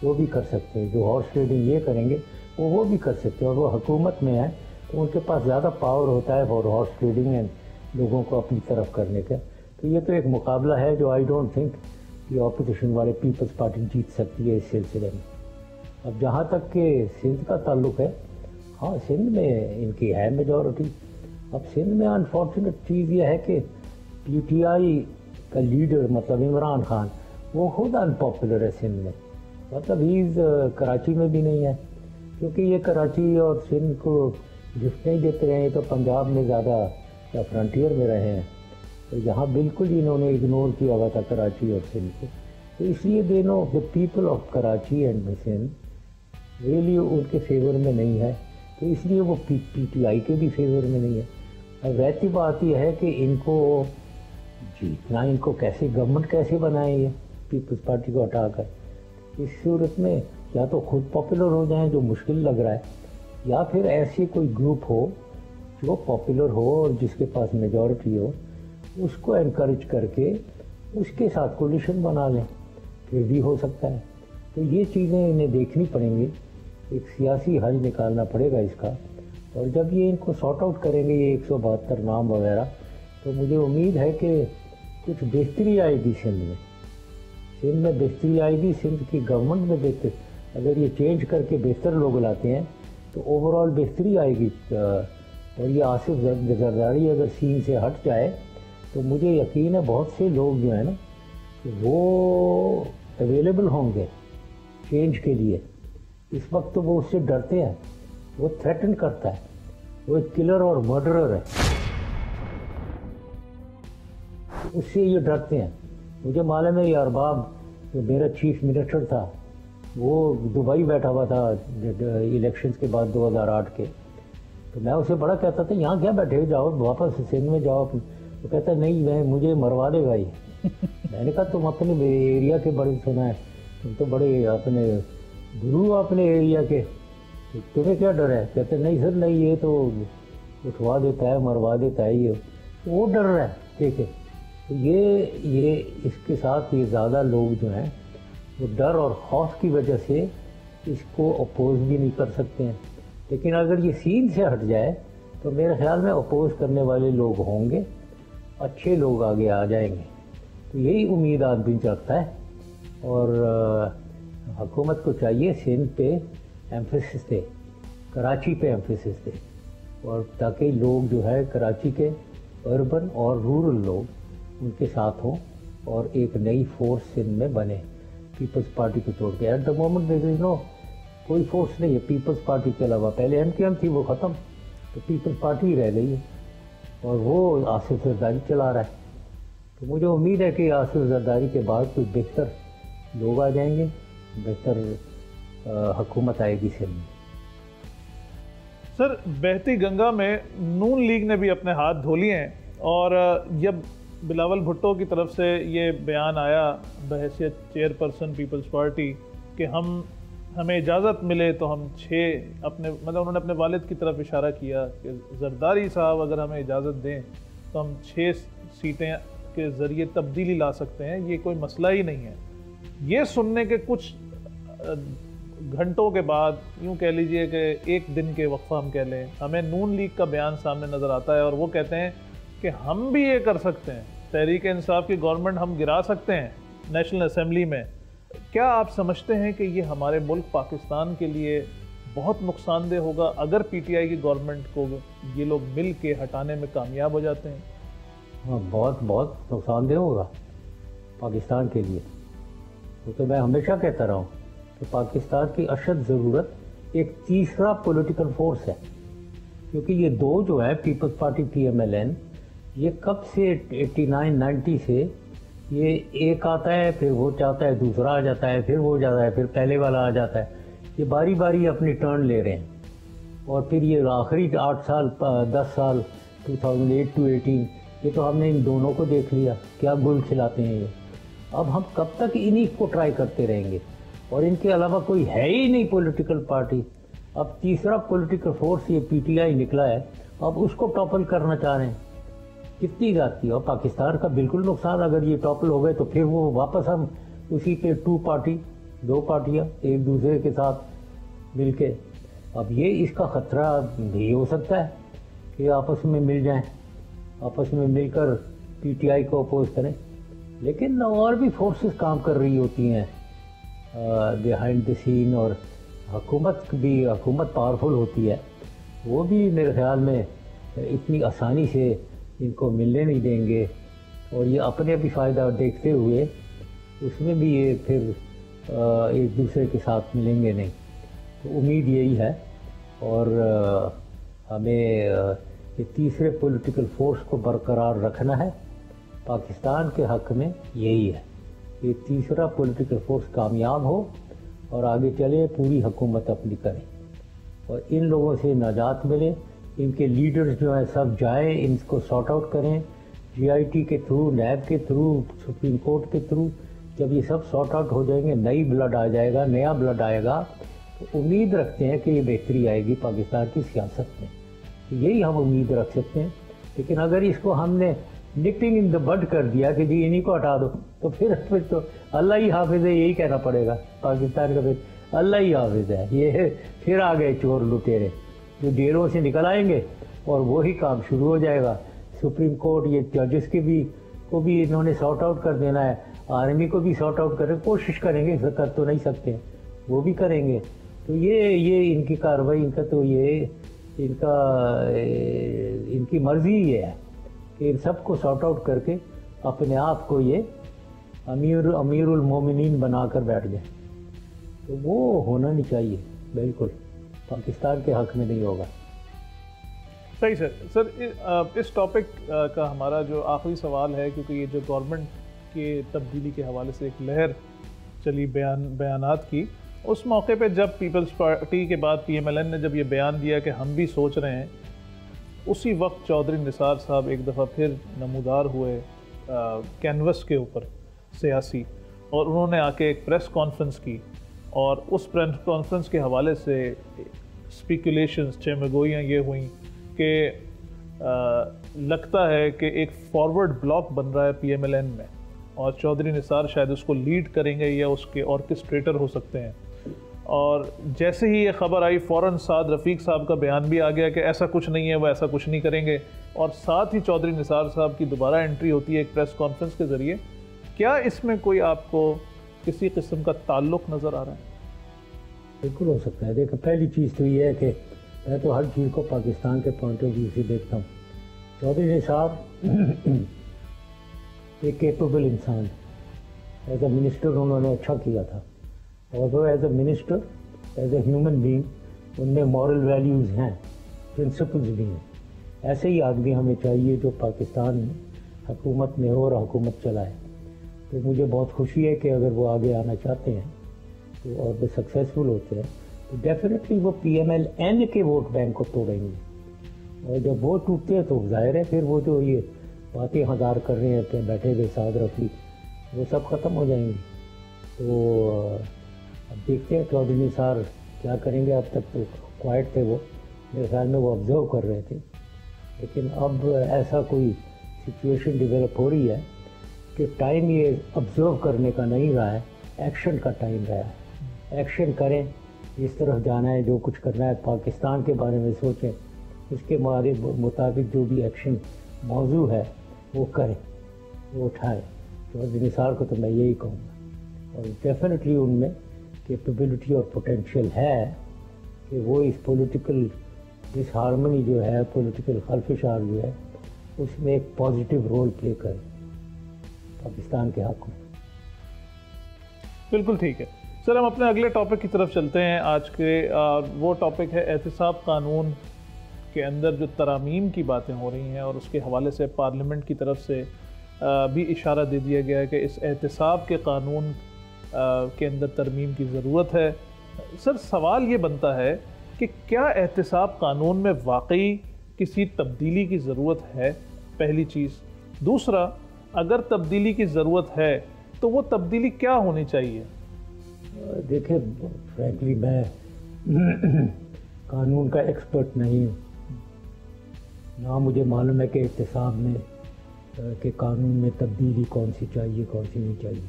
وہ بھی کر سکتے ہیں. جو ہارس ٹریڈنگ یہ کریں گے وہ بھی کر سکتے ہیں، اور وہ حکومت میں ہے تو ان کے پاس زیادہ پاور ہوتا ہے فار ہارس ٹریڈنگ اینڈ لوگوں کو اپنی طرف کرنے کا. تو یہ تو ایک مقابلہ ہے جو آئی ڈونٹ تھنک کہ اپوزیشن والے پیپلز پارٹی جیت سکتی ہے اس سلسلے میں. اب جہاں تک کہ سندھ کا تعلق ہے، ہاں سندھ میں ان کی ہے میجورٹی. اب سندھ میں انفارچونیٹ چیز یہ ہے کہ پی ٹی آئی کا لیڈر مطلب عمران خان وہ خود ان پاپولر ہے سندھ میں. مطلب ہیز کراچی میں بھی نہیں ہے، کیونکہ یہ کراچی اور سندھ کو گفٹ نہیں دیتے رہے، تو پنجاب میں زیادہ یا فرنٹیئر میں رہے ہیں، تو یہاں بالکل ہی انہوں نے اگنور کیا ہوا تھا کراچی اور سندھ کو. تو اس لیے دونوں the people of Karachi and Sindh really in کے فیور میں نہیں ہے، تو اس لیے وہ پی ٹی آئی کے بھی فیور میں نہیں ہے. اب رہتی بات یہ ہے کہ ان کو جیتنا، ان کو کیسے گورنمنٹ کیسے بنائیں یہ پیپلز پارٹی کو ہٹا کر. اس صورت میں یا تو خود پاپولر ہو جائیں جو مشکل لگ رہا ہے، یا پھر ایسی کوئی گروپ ہو جو پاپولر ہو اور جس کے پاس میجورٹی ہو، اس کو انکریج کر کے اس کے ساتھ کولیشن بنا لیں، پھر بھی ہو سکتا ہے. تو یہ چیزیں انہیں دیکھنی پڑیں گی، ایک سیاسی حل نکالنا پڑے گا اس کا. اور جب یہ ان کو سارٹ آؤٹ کریں گے یہ 172 نام وغیرہ، تو مجھے امید ہے کہ کچھ بہتری آئے گی سندھ میں. سندھ میں بہتری آئے گی، سندھ کی گورنمنٹ میں بہتر، اگر یہ چینج کر کے بہتر لوگ لاتے ہیں تو اوور آل بہتری آئے گی. اور یہ آصف زرداری اگر سین سے ہٹ جائے تو مجھے یقین ہے بہت سے لوگ جو ہیں نا وہ اویلیبل ہوں گے چینج کے لیے. اس وقت تو وہ اس سے ڈرتے ہیں، وہ تھریٹن کرتا ہے، وہ ایک کلر اور مرڈرر ہے، اس سے یہ ڈرتے ہیں. مجھے معلوم ہے یہ ارباب جو میرا چیف منسٹر تھا وہ دبئی بیٹھا ہوا تھا الیکشنز کے بعد 2008 کے، تو میں اسے بڑا کہتا تھا یہاں کیا بیٹھے، جاؤ واپس سندھ میں جاؤ. وہ کہتا نہیں مجھے مروا دے گا یہ. میں نے کہا تم اپنے ایریا کے بڑے سنا ہے، تم تو بڑے اپنے گرو اپنے ایریا کے، تمہیں کیا ڈر ہے؟ کہتے نہیں سر نہیں، یہ تو اٹھوا دیتا ہے مروا دیتا ہے، یہ وہ ڈر رہا ہے. ٹھیک ہے، تو یہ اس کے ساتھ یہ زیادہ لوگ جو ہیں وہ ڈر اور خوف کی وجہ سے اس کو اپوز بھی نہیں کر سکتے ہیں. لیکن اگر یہ سین سے ہٹ جائے تو میرے خیال میں اپوز کرنے والے لوگ ہوں گے، اچھے لوگ آگے آ جائیں گے. تو یہی امید آدمی رکھتا ہے. اور حکومت کو چاہیے سندھ پہ ایمفیسس دے، کراچی پہ ایمفیسس دے، اور تاکہ لوگ جو ہے کراچی کے اربن اور رورل لوگ ان کے ساتھ ہوں اور ایک نئی فورس سندھ میں بنے پیپلز پارٹی کو چھوڑ کے. ایٹ دا مومنٹ دیر از نو کوئی فورس نہیں ہے پیپلز پارٹی کے علاوہ. پہلے ایم کیو ایم تھی، وہ ختم، تو پیپلز پارٹی ہی رہ گئی ہے اور وہ آصف زرداری چلا رہا ہے. تو مجھے امید ہے کہ آصف زرداری کے بعد کوئی بہتر لوگ آ جائیں گے، بہتر حکومت آئے گی سندھ میں. سر بہتی گنگا میں نون لیگ نے بھی اپنے ہاتھ دھو لیے ہیں، اور جب بلاول بھٹو کی طرف سے یہ بیان آیا بحیثیت چیئرپرسن پیپلز پارٹی کہ ہمیں اجازت ملے تو ہم 6 انہوں نے اپنے والد کی طرف اشارہ کیا کہ زرداری صاحب اگر ہمیں اجازت دیں تو ہم 6 سیٹیں کے ذریعے تبدیلی لا سکتے ہیں، یہ کوئی مسئلہ ہی نہیں ہے۔ یہ سننے کے کچھ گھنٹوں کے بعد، یوں کہہ لیجئے کہ ایک دن کے وقفہ ہم کہہ لیں، ہمیں نون لیگ کا بیان سامنے نظر آتا ہے اور وہ کہتے ہیں کہ ہم بھی یہ کر سکتے ہیں، تحریک انصاف کی گورنمنٹ ہم گرا سکتے ہیں نیشنل اسمبلی میں۔ کیا آپ سمجھتے ہیں کہ یہ ہمارے ملک پاکستان کے لیے بہت نقصان دہ ہوگا اگر پی ٹی آئی کی گورنمنٹ کو یہ لوگ مل کے ہٹانے میں کامیاب ہو جاتے ہیں؟ ہاں، بہت بہت نقصان دہ ہوگا پاکستان کے لیے۔ وہ تو میں ہمیشہ کہتا رہا ہوں کہ پاکستان کی اشد ضرورت ایک تیسرا پولیٹیکل فورس ہے، کیونکہ یہ دو جو ہے Peoples Party P M L N, یہ کب سے 89-90 سے یہ ایک آتا ہے، پھر وہ چاہتا ہے دوسرا آ جاتا ہے، پھر وہ جاتا ہے، پھر پہلے والا آ جاتا ہے، یہ باری باری اپنی ٹرن لے رہے ہیں۔ اور پھر یہ آخری 8 سال 10 سال 2008 to 18 یہ تو ہم نے ان دونوں کو دیکھ لیا کیا گل کھلاتے ہیں یہ۔ اب ہم کب تک انہی کو ٹرائی کرتے رہیں گے؟ اور ان کے علاوہ کوئی ہے ہی نہیں پولیٹیکل پارٹی۔ اب تیسرا پولیٹیکل فورس یہ پی ٹی آئی نکلا ہے، اب اس کو ٹاپل کرنا چاہ رہے ہیں۔ کتنی زیادتی ہے، اور پاکستان کا بالکل نقصان۔ اگر یہ ٹاپل ہو گئے تو پھر وہ واپس ہم اسی پہ 2 پارٹی 2 پارٹیاں ایک دوسرے کے ساتھ مل کے، اب یہ اس کا خطرہ بھی ہو سکتا ہے کہ آپس میں مل جائیں، آپس میں مل کر پی ٹی آئی کو اپوز کریں۔ لیکن اور بھی فورسز کام کر رہی ہوتی ہیں بیہائنڈ دی سین، اور حکومت پاورفل ہوتی ہے، وہ بھی میرے خیال میں اتنی آسانی سے ان کو ملنے نہیں دیں گے، اور یہ اپنے بھی فائدہ دیکھتے ہوئے اس میں بھی یہ پھر ایک دوسرے کے ساتھ ملیں گے نہیں۔ تو امید یہی ہے، اور ہمیں یہ تیسرے پولیٹیکل فورس کو برقرار رکھنا ہے۔ پاکستان کے حق میں یہی ہے، یہ تیسرا پولیٹیکل فورس کامیاب ہو اور آگے چلے، پوری حکومت اپنی کرے اور ان لوگوں سے نجات ملے۔ ان کے لیڈرز جو ہیں سب جائیں، ان کو سارٹ آؤٹ کریں، جی آئی ٹی کے تھرو، نیب کے تھرو، سپریم کورٹ کے تھرو۔ جب یہ سب سارٹ آؤٹ ہو جائیں گے، نئی بلڈ آ جائے گا، نیا بلڈ آئے گا، تو امید رکھتے ہیں کہ یہ بہتری آئے گی پاکستان کی سیاست میں۔ یہی ہم امید رکھ سکتے ہیں۔ لیکن اگر اس کو ہم نے نپنگ ان دا بڈ کر دیا کہ جی انہی کو ہٹا دو، تو پھر تو اللہ ہی حافظ ہے، یہی کہنا پڑے گا پاکستان کا، پھر اللہ ہی حافظ ہے۔ یہ پھر آ گئے چور لٹیرے جو جیلوں سے نکل آئیں گے، اور وہی کام شروع ہو جائے گا۔ سپریم کورٹ یہ ججز کے کو بھی انہوں نے سارٹ آؤٹ کر دینا ہے، آرمی کو بھی سارٹ آؤٹ کریں، کوشش کریں گے، کر تو نہیں سکتے، وہ بھی کریں گے۔ تو یہ ان کی کارروائی، ان کا تو یہ ان کی مرضی یہ ہے کہ ان سب کو سارٹ آؤٹ کر کے اپنے آپ کو یہ امیر المومنین بنا کر بیٹھ جائیں۔ تو وہ ہونا نہیں چاہیے، بالکل پاکستان کے حق میں نہیں ہوگا۔ صحیح سر، اس ٹاپک کا ہمارا جو آخری سوال ہے، کیونکہ یہ جو گورنمنٹ کے تبدیلی کے حوالے سے ایک لہر چلی بیانات کی، اس موقع پہ جب پیپلز پارٹی کے بعد پی ایم ایل این نے جب یہ بیان دیا کہ ہم بھی سوچ رہے ہیں، اسی وقت چودھری نثار صاحب ایک دفعہ پھر نمودار ہوئے کینوس کے اوپر سیاسی، اور انہوں نے آ کے ایک پریس کانفرنس کی، اور اس پریس کانفرنس کے حوالے سے اسپیکولیشنز، چمگوئیاں یہ ہوئیں کہ لگتا ہے کہ ایک فارورڈ بلاک بن رہا ہے پی ایم ایل این میں، اور چودھری نثار شاید اس کو لیڈ کریں گے یا اس کے آرکسٹریٹر ہو سکتے ہیں۔ اور جیسے ہی یہ خبر آئی، فوراً سعد رفیق صاحب کا بیان بھی آ گیا کہ ایسا کچھ نہیں ہے، وہ ایسا کچھ نہیں کریں گے، اور ساتھ ہی چودھری نثار صاحب کی دوبارہ انٹری ہوتی ہے ایک پریس کانفرنس کے ذریعے۔ کیا اس میں کوئی آپ کو کسی قسم کا تعلق نظر آ رہا ہے؟ بالکل ہو سکتا ہے۔ دیکھیں، پہلی چیز تو یہ ہے کہ میں تو ہر چیز کو پاکستان کے پوائنٹ آف ویو سے دیکھتا ہوں۔ چودھری نثار ایک کیپیبل انسان، ایز اے منسٹر انہوں نے اچھا کیا تھا، اور وہ as a minister, as a human being, ان میں مورل ویلیوز ہیں، پرنسپلز بھی ہیں۔ ایسے ہی آدمی ہمیں چاہیے جو پاکستان میں حکومت میں ہو اور حکومت چلائے۔ تو مجھے بہت خوشی ہے کہ اگر وہ آگے آنا چاہتے ہیں تو، اور وہ سکسیزفل ہوتے ہیں، تو ڈیفینیٹلی وہ پی ایم ایل این کے ووٹ بینک کو توڑیں گے، اور جب وہ ٹوٹتے ہیں تو ظاہر ہے پھر وہ جو یہ باتیں ہزار کر رہے ہیں بیٹھے ہوئے سعد رفیق، وہ سب ختم ہو جائیں گی۔ تو اب دیکھتے ہیں چودھری نثار کیا کریں گے۔ اب تک تو کوائٹ تھے، وہ میرے خیال میں وہ آبزرو کر رہے تھے، لیکن اب ایسا کوئی سچویشن ڈیولپ ہو رہی ہے کہ ٹائم یہ آبزرو کرنے کا نہیں رہا ہے، ایکشن کا ٹائم رہا ہے۔ ایکشن کریں، اس طرف جانا ہے، جو کچھ کرنا ہے پاکستان کے بارے میں سوچیں، اس کے مطابق جو بھی ایکشن موضوع ہے وہ کریں، وہ اٹھائیں۔ چودھری نثار کو تو میں یہی کہوں گا، اور ڈیفینیٹلی ان میں کیپیبلٹی اور پوٹینشیل ہے کہ وہ اس پولیٹیکل ڈس ہارمنی جو ہے، پولیٹیکل خلفشار جو ہے، اس میں ایک پازیٹیو رول پلے کریں پاکستان کے حق میں۔ بالکل ٹھیک ہے سر، ہم اپنے اگلے ٹاپک کی طرف چلتے ہیں آج کے، وہ ٹاپک ہے احتساب قانون کے اندر جو ترامیم کی باتیں ہو رہی ہیں، اور اس کے حوالے سے پارلیمنٹ کی طرف سے بھی اشارہ دے دیا گیا ہے کہ اس احتساب کے قانون کے اندر ترمیم کی ضرورت ہے۔ سر سوال یہ بنتا ہے کہ کیا احتساب قانون میں واقعی کسی تبدیلی کی ضرورت ہے؟ پہلی چیز۔ دوسرا، اگر تبدیلی کی ضرورت ہے تو وہ تبدیلی کیا ہونی چاہیے؟ دیکھیں فرینکلی میں قانون کا ایکسپرٹ نہیں ہوں، نہ مجھے معلوم ہے کہ احتساب میں کہ قانون میں تبدیلی کون سی چاہیے کون سی نہیں چاہیے،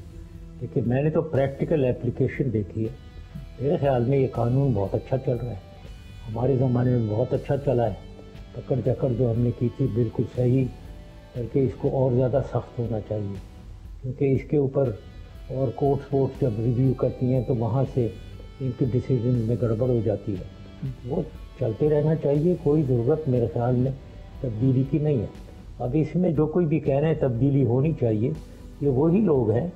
لیکن میں نے تو پریکٹیکل اپلیکیشن دیکھی ہے۔ میرے خیال میں یہ قانون بہت اچھا چل رہا ہے، ہمارے زمانے میں بہت اچھا چلا ہے۔ پکڑ جکڑ جو ہم نے کی تھی بالکل صحیح، بلکہ اس کو اور زیادہ سخت ہونا چاہیے، کیونکہ اس کے اوپر اور کورٹس ووٹس جب ریویو کرتی ہیں تو وہاں سے ان کی ڈیسیژن میں گڑبڑ ہو جاتی ہے۔ وہ چلتے رہنا چاہیے، کوئی ضرورت میرے خیال میں تبدیلی کی نہیں ہے۔ اب اس میں جو کوئی بھی کہہ رہے ہیں تبدیلی ہونی چاہیے، یہ وہی لوگ ہیں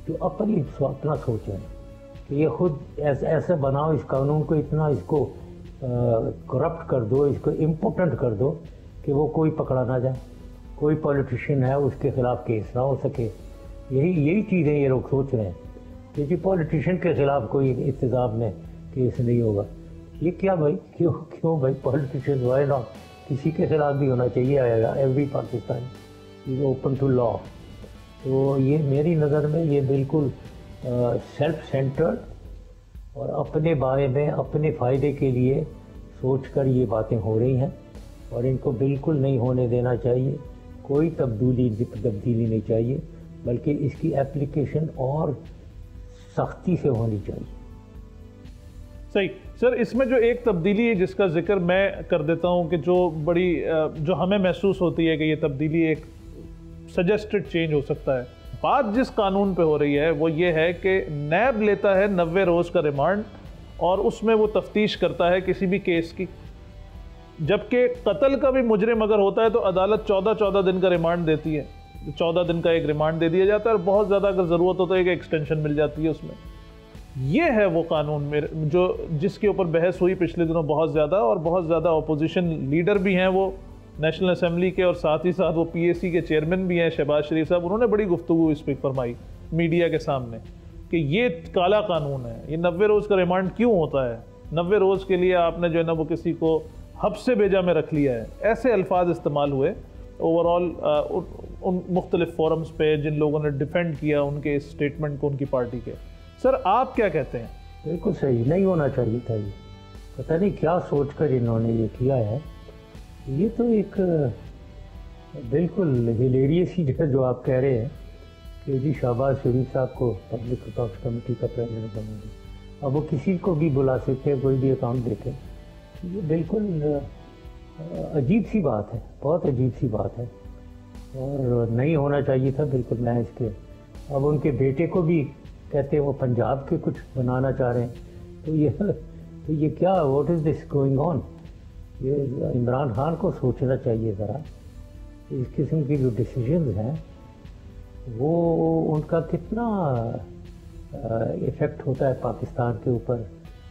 جو اپنا سوچ رہے ہیں کہ یہ خود ایسے بناؤ اس قانون کو، اتنا اس کو کرپٹ کر دو، اس کو امپورٹنٹ کر دو کہ وہ کوئی پکڑا نہ جائے، کوئی پولیٹیشین ہے اس کے خلاف کیس نہ ہو سکے۔ یہی چیزیں یہ لوگ سوچ رہے ہیں کہ جی پولیٹیشین کے خلاف کوئی احتساب میں کیس نہیں ہوگا۔ یہ کیا بھائی، کیوں بھائی؟ پولیٹیشین وائی ناٹ، کسی کے خلاف بھی ہونا چاہیے، آئے گا every Pakistani is open to law. تو یہ میری نظر میں یہ بالکل سیلف سینٹرڈ اور اپنے بارے میں اپنے فائدے کے لیے سوچ کر یہ باتیں ہو رہی ہیں، اور ان کو بالکل نہیں ہونے دینا چاہیے۔ کوئی تبدیلی نہیں چاہیے، بلکہ اس کی اپلیکیشن اور سختی سے ہونی چاہیے۔ صحیح سر، اس میں جو ایک تبدیلی ہے جس کا ذکر میں کر دیتا ہوں کہ جو ہمیں محسوس ہوتی ہے کہ یہ تبدیلی ایک سجسٹڈ چینج ہو سکتا ہے۔ بات جس قانون پہ ہو رہی ہے وہ یہ ہے کہ نیب لیتا ہے 90 روز کا ریمانڈ، اور اس میں وہ تفتیش کرتا ہے کسی بھی کیس کی، جبکہ قتل کا بھی مجرم اگر ہوتا ہے تو عدالت 14 دن کا ریمانڈ دیتی ہے، 14 دن کا ایک ریمانڈ دے دیا جاتا ہے، اور بہت زیادہ اگر ضرورت ہو تو ایک ایکسٹینشن مل جاتی ہے اس میں۔ یہ ہے وہ قانون جس کے اوپر بحث ہوئی پچھلے دنوں بہت زیادہ، اور بہت زیادہ اپوزیشن لیڈر بھی ہیں وہ نیشنل اسمبلی کے، اور ساتھ ہی ساتھ وہ پی اے سی کے چیئرمین بھی ہیں شہباز شریف صاحب، انہوں نے بڑی گفتگو اس پہ فرمائی میڈیا کے سامنے کہ یہ کالا قانون ہے، یہ 90 روز کا ریمانڈ کیوں ہوتا ہے؟ 90 روز کے لیے آپ نے جو ہے نا وہ کسی کو حبس بھیجا میں رکھ لیا ہے، ایسے الفاظ استعمال ہوئے اوور آل ان مختلف فورمز پہ جن لوگوں نے ڈیفینڈ کیا ان کے اس سٹیٹمنٹ کو ان کی پارٹی کے۔ سر آپ کیا کہتے ہیں؟ بالکل صحیح، نہیں ہونا چاہیے تھا یہ، پتہ نہیں کیا سوچ کر انہوں نے یہ کیا ہے۔ یہ تو ایک بالکل ہلیریس ہی جو آپ کہہ رہے ہیں کہ جی شہباز شریف صاحب کو پبلک اکاؤنٹس کمیٹی کا پریزیڈنٹ بنوں گے، اب وہ کسی کو بھی بلا سکتے ہیں، کوئی بھی اکاؤنٹ دیکھیں۔ یہ بالکل عجیب سی بات ہے، بہت عجیب سی بات ہے، اور نہیں ہونا چاہیے تھا بالکل۔ میں اس کے اب ان کے بیٹے کو بھی کہتے ہیں وہ پنجاب کے کچھ بنانا چاہ رہے ہیں، تو یہ کیا، what is this going on? یہ عمران خان کو سوچنا چاہیے ذرا، اس قسم کی جو ڈیسیژنز ہیں وہ ان کا کتنا ایفیکٹ ہوتا ہے پاکستان کے اوپر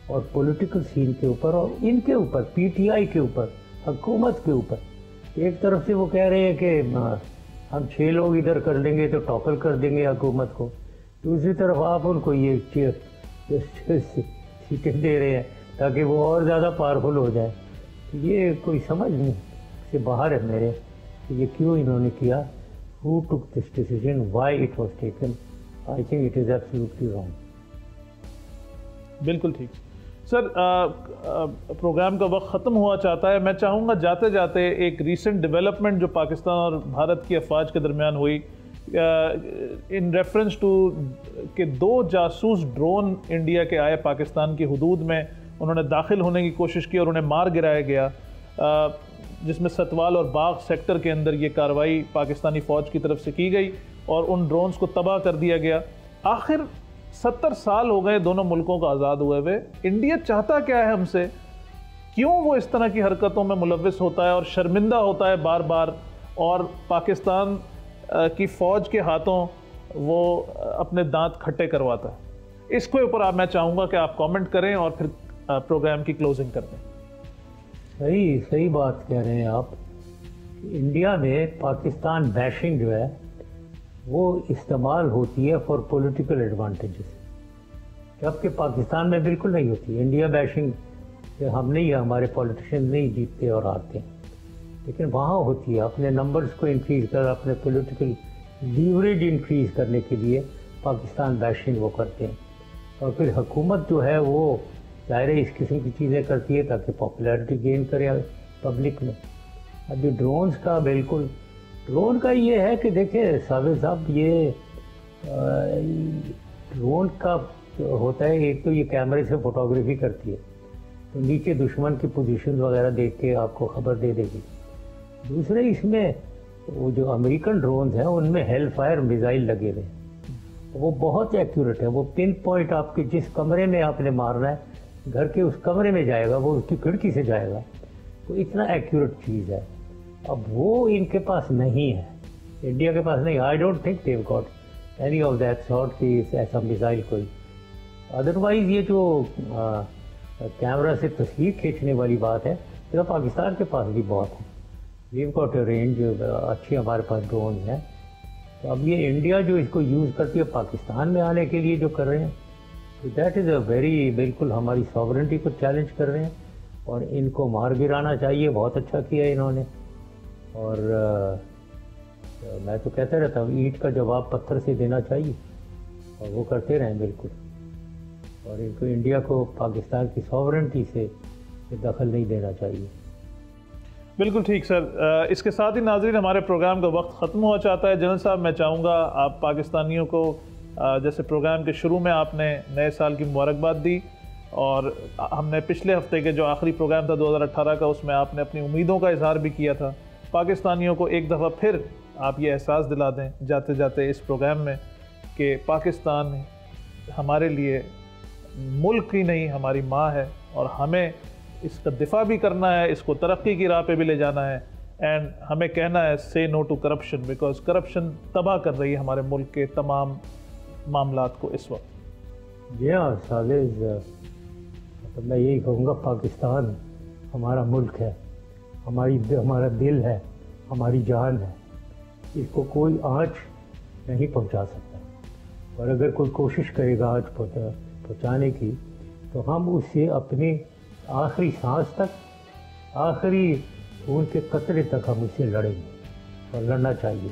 اور پولیٹیکل سین کے اوپر اور ان کے اوپر، پی ٹی آئی کے اوپر، حکومت کے اوپر۔ ایک طرف سے وہ کہہ رہے ہیں کہ ہم 6 لوگ ادھر کر لیں گے تو ٹاپل کر دیں گے حکومت کو، دوسری طرف آپ ان کو یہ سیٹیں دے رہے ہیں تاکہ وہ اور زیادہ پاورفل ہو جائے۔ یہ کوئی سمجھ نہیں سے باہر ہے میرے کہ یہ کیوں انہوں نے کیا، who took this decision, why it was taken. I think it is absolutely wrong. بالکل ٹھیک سر، پروگرام کا وقت ختم ہوا چاہتا ہے، میں چاہوں گا جاتے جاتے ایک ریسنٹ ڈیولپمنٹ جو پاکستان اور بھارت کی افواج کے درمیان ہوئی ان ریفرنس ٹو کہ 2 جاسوس ڈرون انڈیا کے آئے پاکستان کی حدود میں، انہوں نے داخل ہونے کی کوشش کی اور انہیں مار گرایا گیا، جس میں ستوال اور باغ سیکٹر کے اندر یہ کارروائی پاکستانی فوج کی طرف سے کی گئی اور ان ڈرونز کو تباہ کر دیا گیا۔ آخر 70 سال ہو گئے دونوں ملکوں کو آزاد ہوئے ہوئے، انڈیا چاہتا کیا ہے ہم سے؟ کیوں وہ اس طرح کی حرکتوں میں ملوث ہوتا ہے اور شرمندہ ہوتا ہے بار بار، اور پاکستان کی فوج کے ہاتھوں وہ اپنے دانت کھٹے کرواتا ہے؟ اس کے اوپر آپ میں چاہوں گا کہ آپ کامنٹ کریں اور پھر پروگرام کی کلوزنگ کر دیں۔ صحیح بات کہہ رہے ہیں آپ۔ انڈیا میں پاکستان بیشنگ جو ہے وہ استعمال ہوتی ہے فار پولیٹیکل ایڈوانٹیجز، جبکہ پاکستان میں بالکل نہیں ہوتی۔ انڈیا بیشنگ ہم نہیں، ہمارے پولیٹیشین نہیں جیتتے اور ہارتے ہیں، لیکن وہاں ہوتی ہے اپنے نمبرز کو انکریز کر، اپنے پولیٹیکل لیوریج انکریز کرنے کے لیے پاکستان بیشنگ وہ کرتے ہیں، اور پھر حکومت جو ہے وہ ظاہر ہے اس قسم کی چیزیں کرتی ہے تاکہ پاپولیرٹی گین کرے پبلک میں۔ ابھی ڈرونز کا بالکل، ڈرون کا یہ ہے کہ دیکھیں ثابت صاحب، یہ ڈرون کا ہوتا ہے، ایک تو یہ کیمرے سے فوٹوگرافی کرتی ہے تو نیچے دشمن کی پوزیشن وغیرہ دیکھ کے آپ کو خبر دے دے گی۔ دوسرے اس میں وہ جو امریکن ڈرونز ہیں ان میں ہیل فائر میزائل لگے ہوئے ہیں، وہ بہت ایکیوریٹ ہے، وہ پن پوائنٹ آپ کے جس کمرے میں آپ نے مارنا ہے گھر کے اس کمرے میں جائے گا، وہ اس کی کھڑکی سے جائے گا، تو اتنا ایکیوریٹ چیز ہے۔ اب وہ ان کے پاس نہیں ہے، انڈیا کے پاس نہیں۔ I don't think they've got any of that sort کی ایسا میزائل کوئی۔ ادروائز یہ جو کیمرہ سے تصویر کھینچنے والی بات ہے، تو پاکستان کے پاس بھی بہت ہے، ویو گاٹ اے رینج اچھی ہمارے پاس ڈرونز ہیں۔ تو اب یہ انڈیا جو اس کو یوز کرتی ہے پاکستان میں آنے کے لیے جو کر رہے ہیں، تو دیٹ از اے ویری، بالکل ہماری ساورنٹی کو چیلنج کر رہے ہیں، اور ان کو مار گرانا چاہیے۔ بہت اچھا کیا انہوں نے، اور میں تو کہتا رہتا ہوں اینٹ کا جواب پتھر سے دینا چاہیے، اور وہ کرتے رہیں بالکل، اور ان کو انڈیا کو پاکستان کی ساورنٹی سے دخل نہیں دینا چاہیے۔ بالکل ٹھیک سر۔ اس کے ساتھ ہی ناظرین ہمارے پروگرام کا وقت ختم ہو جاتا ہے۔ جنرل صاحب میں چاہوں گا آپ پاکستانیوں کو، جیسے پروگرام کے شروع میں آپ نے نئے سال کی مبارکباد دی، اور ہم نے پچھلے ہفتے کے جو آخری پروگرام تھا 2018 کا، اس میں آپ نے اپنی امیدوں کا اظہار بھی کیا تھا۔ پاکستانیوں کو ایک دفعہ پھر آپ یہ احساس دلا دیں جاتے جاتے اس پروگرام میں کہ پاکستان ہمارے لیے ملک ہی نہیں، ہماری ماں ہے، اور ہمیں اس کا دفاع بھی کرنا ہے، اس کو ترقی کی راہ پہ بھی لے جانا ہے، اینڈ ہمیں کہنا ہے سے نو ٹو کرپشن، بیکاز کرپشن تباہ کر رہی ہے ہمارے ملک کے تمام معاملات کو اس وقت۔ جی ہاں سالز، میں یہی کہوں گا پاکستان ہمارا ملک ہے، ہمارا دل ہے، ہماری جان ہے، اس کو کوئی آنچ نہیں پہنچا سکتا، اور اگر کوئی کوشش کرے گا آنچ پہنچانے کی تو ہم اس سے اپنی آخری سانس تک، آخری خون کے قطرے تک ہم اس سے لڑیں گے، اور لڑنا چاہیے۔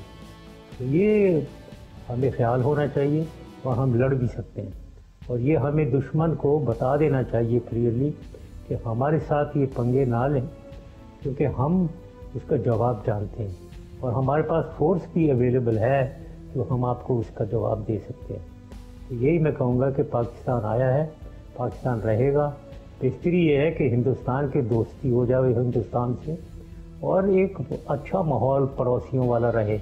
تو یہ ہمیں خیال ہونا چاہیے، اور ہم لڑ بھی سکتے ہیں، اور یہ ہمیں دشمن کو بتا دینا چاہیے کلیئرلی کہ ہمارے ساتھ یہ پنگے نہ لیں، کیونکہ ہم اس کا جواب جانتے ہیں، اور ہمارے پاس فورس بھی اویلیبل ہے جو ہم آپ کو اس کا جواب دے سکتے ہیں۔ تو یہی میں کہوں گا کہ پاکستان آیا ہے، پاکستان رہے گا۔ بہتری یہ ہے کہ ہندوستان کے دوستی ہو جائے ہندوستان سے، اور ایک اچھا ماحول پڑوسیوں والا رہے،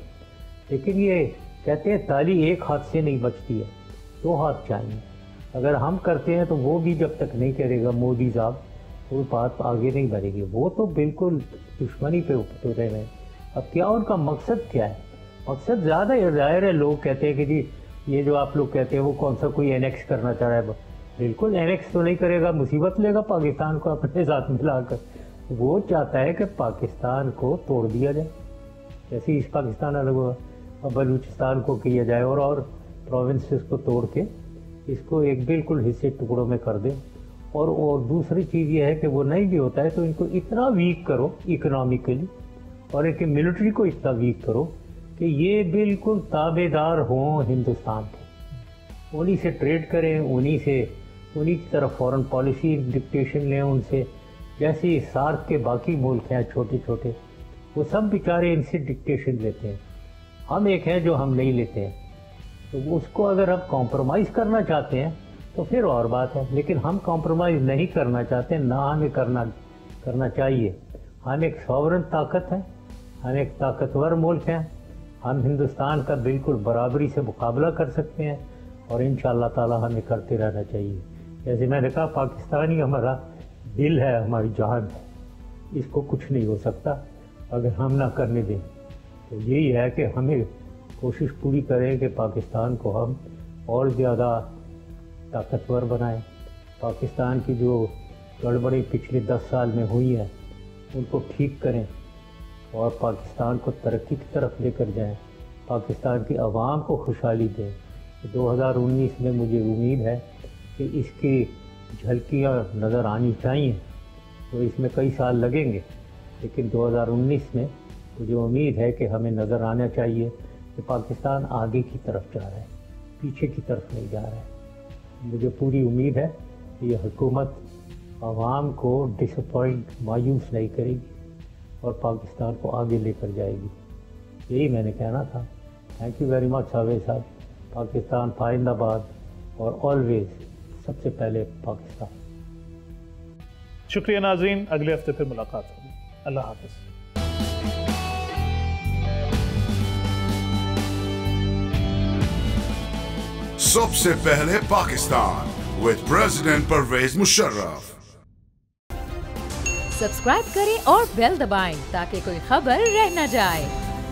لیکن یہ کہتے ہیں تالی ایک ہاتھ سے نہیں بچتی ہے، 2 ہاتھ چاہیے۔ اگر ہم کرتے ہیں تو وہ بھی جب تک نہیں کرے گا مودی صاحب، وہ بات آگے نہیں بڑھے گی۔ وہ تو بالکل دشمنی پہ اترے ہیں۔ اب کیا ان کا مقصد کیا ہے؟ مقصد زیادہ ظاہر ہے، لوگ کہتے ہیں کہ جی یہ جو آپ لوگ کہتے ہیں وہ کون سا کوئی اینیکس کرنا چاہ رہا ہے، بالکل اینیکس تو نہیں کرے گا، مصیبت لے گا پاکستان کو اپنے ساتھ ملا کر۔ وہ چاہتا ہے کہ پاکستان کو توڑ دیا جائے، جیسے ایسٹ پاکستان الگ ہوا، بلوچستان کو کیا جائے، اور پروونسز کو توڑ کے اس کو ایک بالکل حصے ٹکڑوں میں کر دیں۔ اور دوسری چیز یہ ہے کہ وہ نہیں بھی ہوتا ہے تو ان کو اتنا ویک کرو اکنامکلی، اور ایک ملٹری کو اتنا ویک کرو کہ یہ بالکل تابع دار ہوں ہندوستان کے، انہی سے ٹریڈ کریں، انہی کی طرف فورن پالیسی ڈکٹیشن لیں ان سے، جیسے سارک کے باقی ملک ہیں چھوٹے چھوٹے، وہ سب بیچارے ان سے ڈکٹیشن لیتے ہیں۔ ہم ایک ہیں جو ہم نہیں لیتے ہیں، تو اس کو اگر ہم کمپرومائز کرنا چاہتے ہیں تو پھر اور بات ہے، لیکن ہم کمپرومائز نہیں کرنا چاہتے، نہ ہمیں کرنا چاہیے۔ ہم ایک ساورن طاقت ہیں، ہم ایک طاقتور ملک ہیں، ہم ہندوستان کا بالکل برابری سے مقابلہ کر سکتے ہیں، اور انشاءاللہ تعالی ہمیں کرتے رہنا چاہیے۔ جیسے میں نے کہا، پاکستانی ہمارا دل ہے، ہماری جان ہے، اس کو کچھ نہیں ہو سکتا اگر ہم نہ کرنے دیں۔ تو یہی ہے کہ ہمیں کوشش پوری کریں کہ پاکستان کو ہم اور زیادہ طاقتور بنائیں، پاکستان کی جو گڑبڑی پچھلے 10 سال میں ہوئی ہیں ان کو ٹھیک کریں، اور پاکستان کو ترقی کی طرف لے کر جائیں، پاکستان کی عوام کو خوشحالی دیں۔ 2019 میں مجھے امید ہے کہ اس کی جھلکیاں نظر آنی چاہیے، تو اس میں کئی سال لگیں گے، لیکن 2019 میں مجھے امید ہے کہ ہمیں نظر آنا چاہیے کہ پاکستان آگے کی طرف جا رہا ہے، پیچھے کی طرف نہیں جا رہا ہے۔ مجھے پوری امید ہے کہ یہ حکومت عوام کو مایوس نہیں کرے گی اور پاکستان کو آگے لے کر جائے گی۔ یہی میں نے کہنا تھا۔ Thank you very much Javed صاحب۔ پاکستان پائندہ باد، اور آلویز سب سے پہلے پاکستان۔ شکریہ ناظرین، اگلے ہفتے پھر ملاقات ہوگی۔ اللہ حافظ۔ سب سے پہلے Pakistan with President Pervez Musharraf. Subscribe کریں اور بیل دبائیں تاکہ کوئی خبر رہ نہ جائے۔